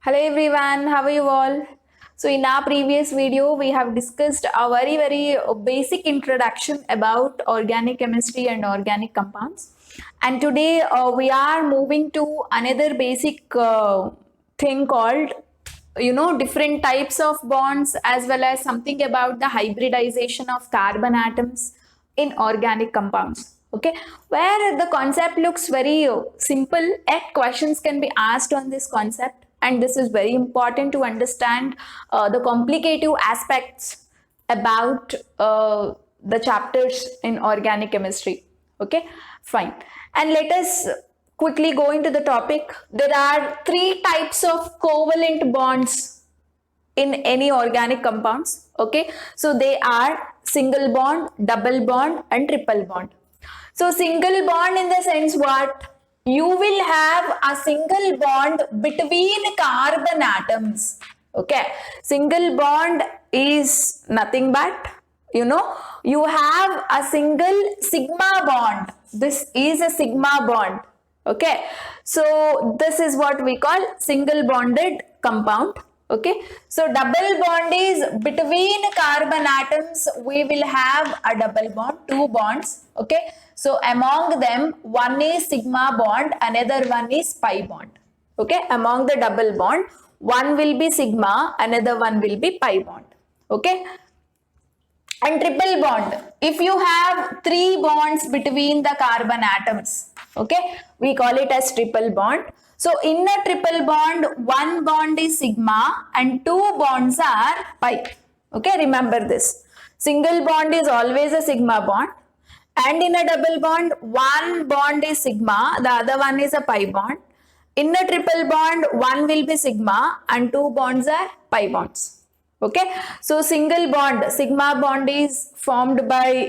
Hello everyone, how are you all? So in our previous video, we have discussed a very basic introduction about organic chemistry and organic compounds. And today we are moving to another basic thing called, different types of bonds as well as something about the hybridization of carbon atoms in organic compounds. Okay, where the concept looks very simple, yet questions can be asked on this concept, and this is very important to understand the complicated aspects about the chapters in organic chemistry. Okay, fine, and let us quickly go into the topic. There are three types of covalent bonds in any organic compounds. Okay, so they are single bond, double bond, and triple bond. So single bond in the sense what? You will have a single bond between carbon atoms. Okay, single bond is nothing but, you have a single sigma bond. This is a sigma bond. Okay, so this is what we call single bonded compound. Okay, so double bond is between carbon atoms. We will have a double bond, two bonds. Okay, so among them, one is sigma bond, another one is pi bond. Okay, among the double bond, one will be sigma, another one will be pi bond. Okay, and triple bond, if you have three bonds between the carbon atoms, okay, we call it as triple bond. So in a triple bond, one bond is sigma and two bonds are pi. Okay, remember this. Single bond is always a sigma bond, and in a double bond, one bond is sigma, the other one is a pi bond. In a triple bond, one will be sigma and two bonds are pi bonds. Okay, so single bond, sigma bond is formed by,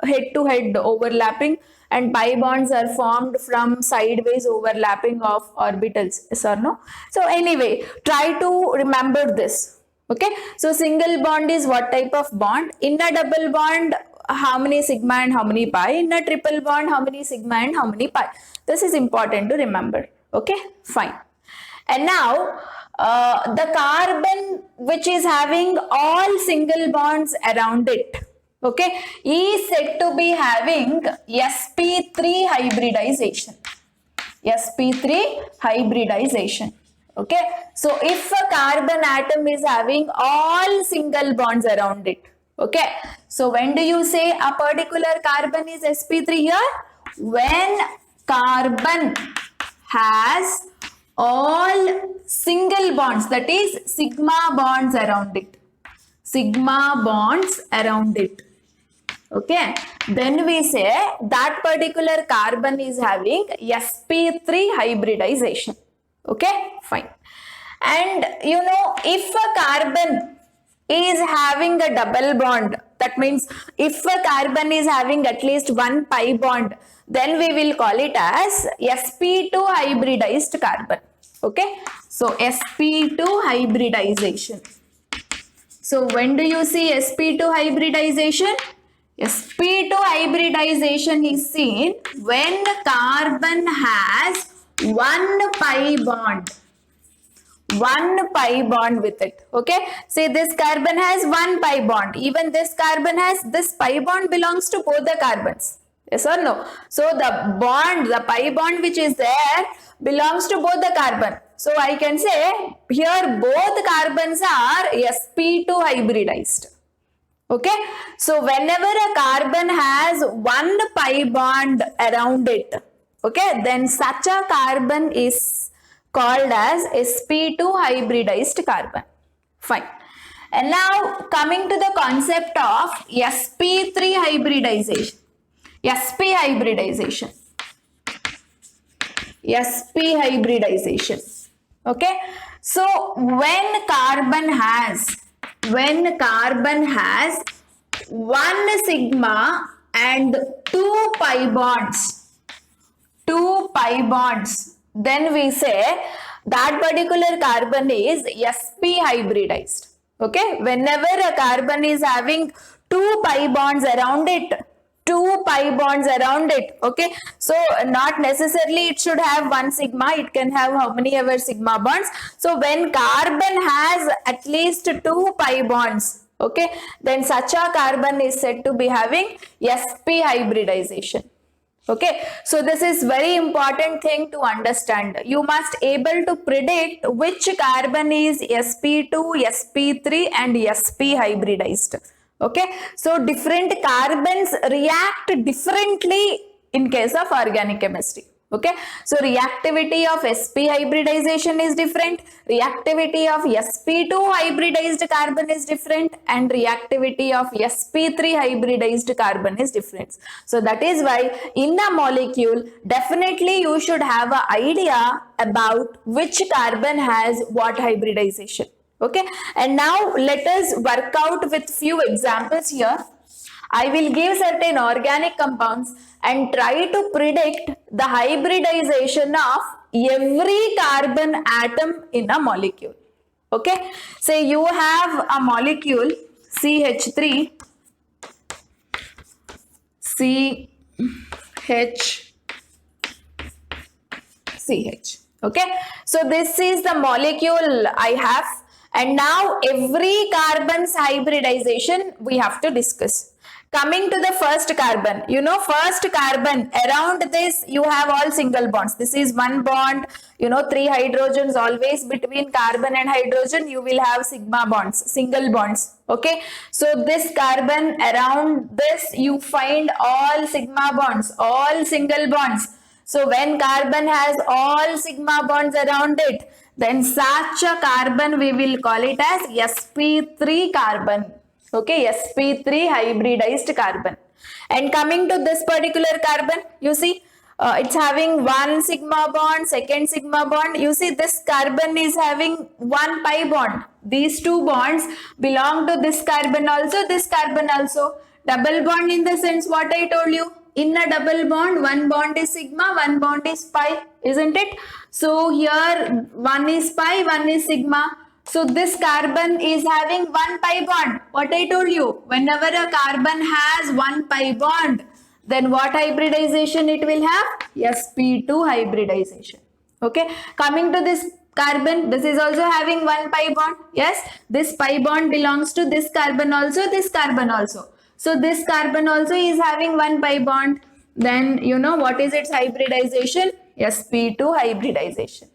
head to head overlapping, and pi bonds are formed from sideways overlapping of orbitals. Yes or no? So anyway, try to remember this. Okay, so single bond is what type of bond? In a double bond, how many sigma and how many pi? In a triple bond, how many sigma and how many pi? This is important to remember. Okay, fine. And now the carbon which is having all single bonds around it, okay, is said to be having sp3 hybridization. sp3 hybridization. Okay, so if a carbon atom is having all single bonds around it, okay, so when do you say a particular carbon is sp3 here? When carbon has all single bonds, that is sigma bonds around it. Sigma bonds around it. Okay, then we say that particular carbon is having sp3 hybridization. Okay, fine. And if a carbon is having a double bond, that means if a carbon is having at least one pi bond, then we will call it as sp2 hybridized carbon. Okay, so sp2 hybridization. So when do you see sp2 hybridization? sp2 hybridization is seen when the carbon has one pi bond. One pi bond with it. Okay, say this carbon has one pi bond, even this carbon has, this pi bond belongs to both the carbons. Yes or no? So the bond, the pi bond which is there belongs to both the carbon. So I can say here both carbons are sp2 hybridized. Okay, so whenever a carbon has one pi bond around it, okay, then such a carbon is called as sp2 hybridized carbon. Fine. And now coming to the concept of sp3 hybridization. sp hybridization. sp hybridization. Okay, so when carbon has one sigma and two pi bonds, then we say that particular carbon is sp hybridized. Okay, whenever a carbon is having two pi bonds around it, two pi bonds around it. Okay, so not necessarily it should have one sigma, it can have how many ever sigma bonds. So when carbon has at least two pi bonds, okay, then such a carbon is said to be having sp hybridization. Okay, so this is very important thing to understand. You must able to predict which carbon is sp2, sp3 and sp hybridized. Okay, so different carbons react differently in case of organic chemistry. Okay, so reactivity of sp hybridization is different, reactivity of sp2 hybridized carbon is different, and reactivity of sp3 hybridized carbon is different. So that is why in a molecule definitely you should have an idea about which carbon has what hybridization. Okay, and now let us work out with few examples here. I will give certain organic compounds and try to predict the hybridization of every carbon atom in a molecule. Okay, say you have a molecule CH3, CH. Okay, so this is the molecule I have, and now every carbon's hybridization we have to discuss. Coming to the first carbon, you know, first carbon, around this you have all single bonds. This is one bond, you know, three hydrogens, always between carbon and hydrogen you will have sigma bonds, single bonds. Okay, so this carbon, around this you find all sigma bonds, all single bonds. So when carbon has all sigma bonds around it, then such a carbon we will call it as sp3 carbon. Okay, sp3 hybridized carbon. And coming to this particular carbon, you see it's having one sigma bond, second sigma bond. You see this carbon is having one pi bond. These two bonds belong to this carbon also, this carbon also. Double bond in the sense what I told you. In a double bond, one bond is sigma, one bond is pi, isn't it? So here one is pi, one is sigma. So this carbon is having one pi bond. What I told you, whenever a carbon has one pi bond, then what hybridization it will have? sp2 hybridization. Okay, coming to this carbon, this is also having one pi bond. Yes, this pi bond belongs to this carbon also, this carbon also. So this carbon also is having one pi bond. Then you know what is its hybridization? sp2 hybridization.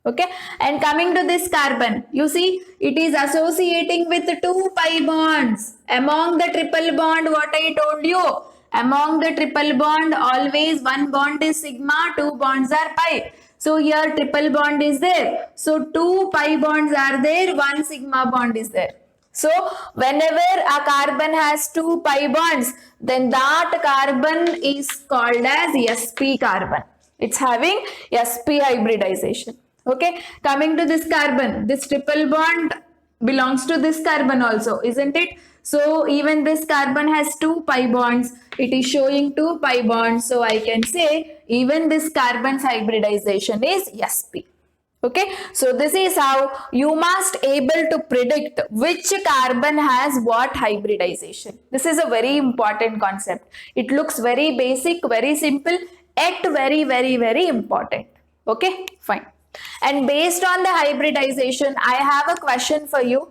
Okay, and coming to this carbon, you see it is associating with two pi bonds. Among the triple bond, what I told you, among the triple bond always one bond is sigma, two bonds are pi. So here triple bond is there, so two pi bonds are there, one sigma bond is there. So whenever a carbon has two pi bonds, then that carbon is called as sp carbon. It's having sp hybridization. Okay, coming to this carbon, this triple bond belongs to this carbon also, isn't it? So even this carbon has two pi bonds, it is showing two pi bonds, so I can say even this carbon's hybridization is sp. Okay, so this is how you must able to predict which carbon has what hybridization. This is a very important concept. It looks very basic, very simple, yet very important. Okay, fine. And based on the hybridization, I have a question for you.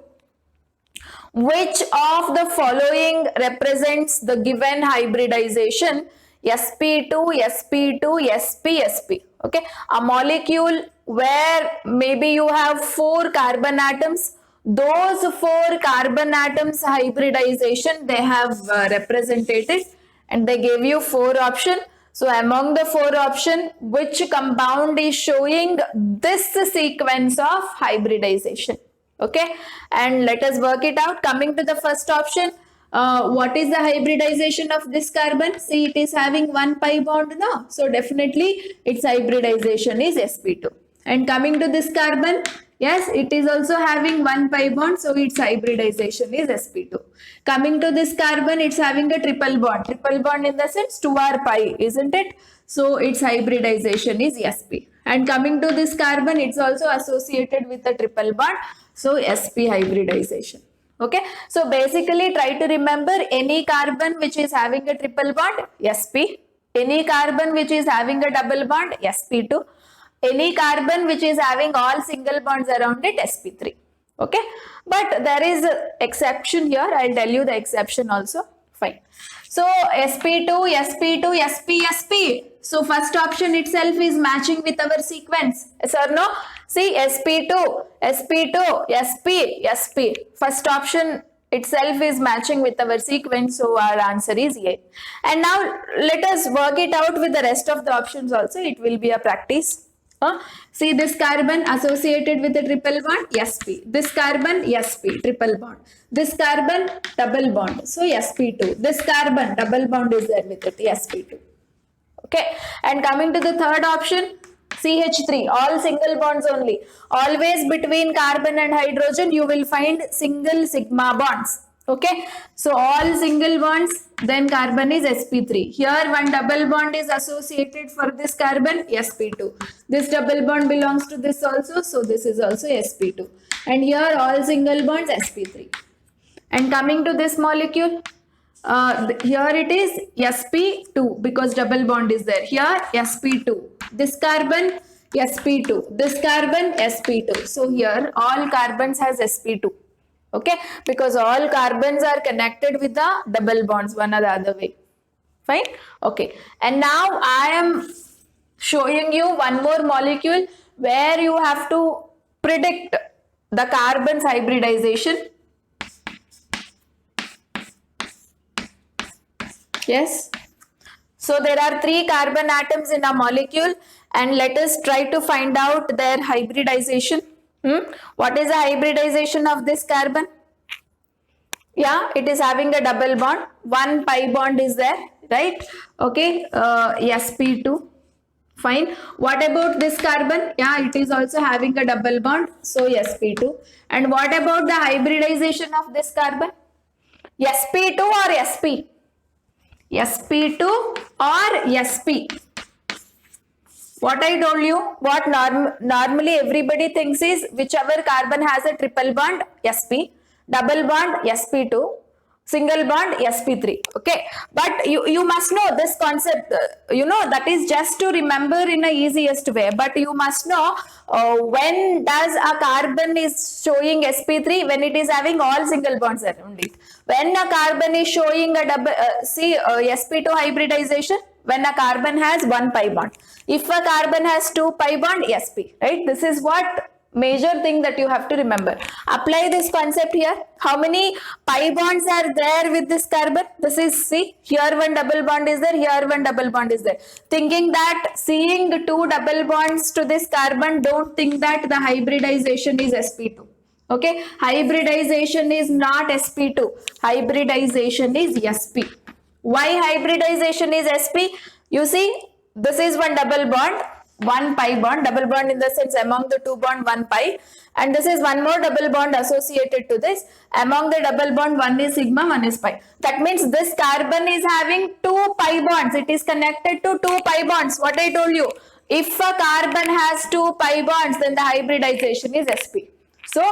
Which of the following represents the given hybridization? sp2, sp2, sp, sp. Okay, a molecule where maybe you have four carbon atoms. Those four carbon atoms hybridization they have represented, and they gave you four options. So among the four options, which compound is showing this sequence of hybridization? Okay, and let us work it out. Coming to the first option, what is the hybridization of this carbon? See, it is having one pi bond now. So definitely its hybridization is sp2. And coming to this carbon, yes, it is also having one pi bond, so its hybridization is sp2. Coming to this carbon, it's having a triple bond. Triple bond in the sense 2r pi, isn't it? So its hybridization is sp. And coming to this carbon, it's also associated with a triple bond, so sp hybridization. Okay, so basically try to remember any carbon which is having a triple bond, sp, any carbon which is having a double bond, sp2, any carbon which is having all single bonds around it, sp3. Okay, but there is an exception here. I'll tell you the exception also. Fine. So sp2, sp2, sp, sp. So first option itself is matching with our sequence. Yes or no? See, sp2, sp2, sp, sp. First option itself is matching with our sequence, so our answer is A. And now let us work it out with the rest of the options also. It will be a practice. See, this carbon associated with a triple bond, sp. This carbon, sp, triple bond. This carbon, double bond. So sp2. This carbon, double bond is there with it, sp2. Okay, and coming to the third option, CH3, all single bonds only. Always between carbon and hydrogen, you will find single sigma bonds. Okay, so all single bonds, then carbon is sp3. Here one double bond is associated for this carbon, sp2. This double bond belongs to this also, so this is also sp2. And here all single bonds, sp3. And coming to this molecule, here it is sp2 because double bond is there. Here sp2. This carbon sp2. This carbon sp2. So here all carbons has sp2. Okay, because all carbons are connected with the double bonds one or the other way. Fine. Okay, and now I am showing you one more molecule where you have to predict the carbon's hybridization. Yes. So there are 3 carbon atoms in a molecule and let us try to find out their hybridization. What is the hybridization of this carbon? Yeah, it is having a double bond. 1 pi bond is there, right? Okay, sp2. Fine. What about this carbon? Yeah, it is also having a double bond. So sp2. And what about the hybridization of this carbon? sp2 or sp? sp2 or sp? What I told you, what normally everybody thinks is whichever carbon has a triple bond, sp, double bond, sp2, single bond, sp3. Okay, but you must know this concept, that is just to remember in a easiest way, but you must know when does a carbon is showing sp3, when it is having all single bonds around it. When a carbon is showing a double, sp2 hybridization, when a carbon has 1 pi bond. If a carbon has 2 pi bond, sp, right? This is what major thing that you have to remember. Apply this concept here. How many pi bonds are there with this carbon? This is, see, here one double bond is there, here one double bond is there. Thinking that seeing 2 double bonds to this carbon, don't think that the hybridization is sp2. Okay, hybridization is not sp2. Hybridization is sp. Why hybridization is sp? You see, this is one double bond, 1 pi bond, double bond in the sense among the 2 bond 1 pi, and this is one more double bond associated to this. Among the double bond, one is sigma, one is pi. That means this carbon is having 2 pi bonds. It is connected to 2 pi bonds. What I told you, if a carbon has 2 pi bonds, then the hybridization is sp. So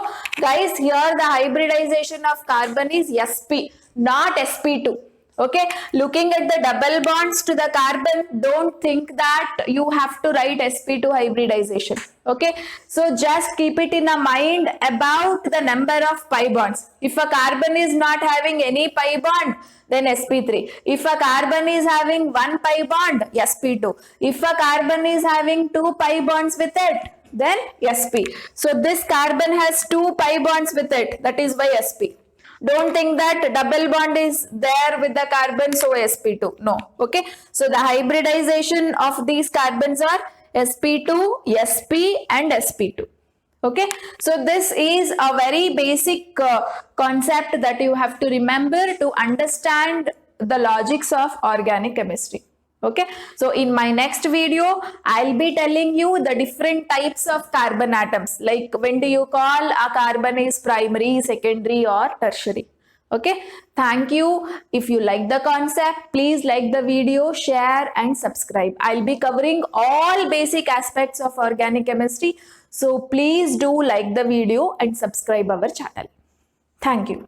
guys, here the hybridization of carbon is sp, not sp2. Okay, looking at the double bonds to the carbon, don't think that you have to write sp2 hybridization. Okay, so just keep it in a mind about the number of pi bonds. If a carbon is not having any pi bond, then sp3. If a carbon is having 1 pi bond, sp2. If a carbon is having 2 pi bonds with it, then sp. So this carbon has 2 pi bonds with it, that is why sp. Don't think that double bond is there with the carbon, so sp2. No. Okay. So the hybridization of these carbons are sp2, sp and sp2. Okay. So this is a very basic concept that you have to remember to understand the logics of organic chemistry. Okay, so in my next video, I'll be telling you the different types of carbon atoms. Like when do you call a carbon is primary, secondary or tertiary. Okay, thank you. If you like the concept, please like the video, share and subscribe. I'll be covering all basic aspects of organic chemistry. So please do like the video and subscribe our channel. Thank you.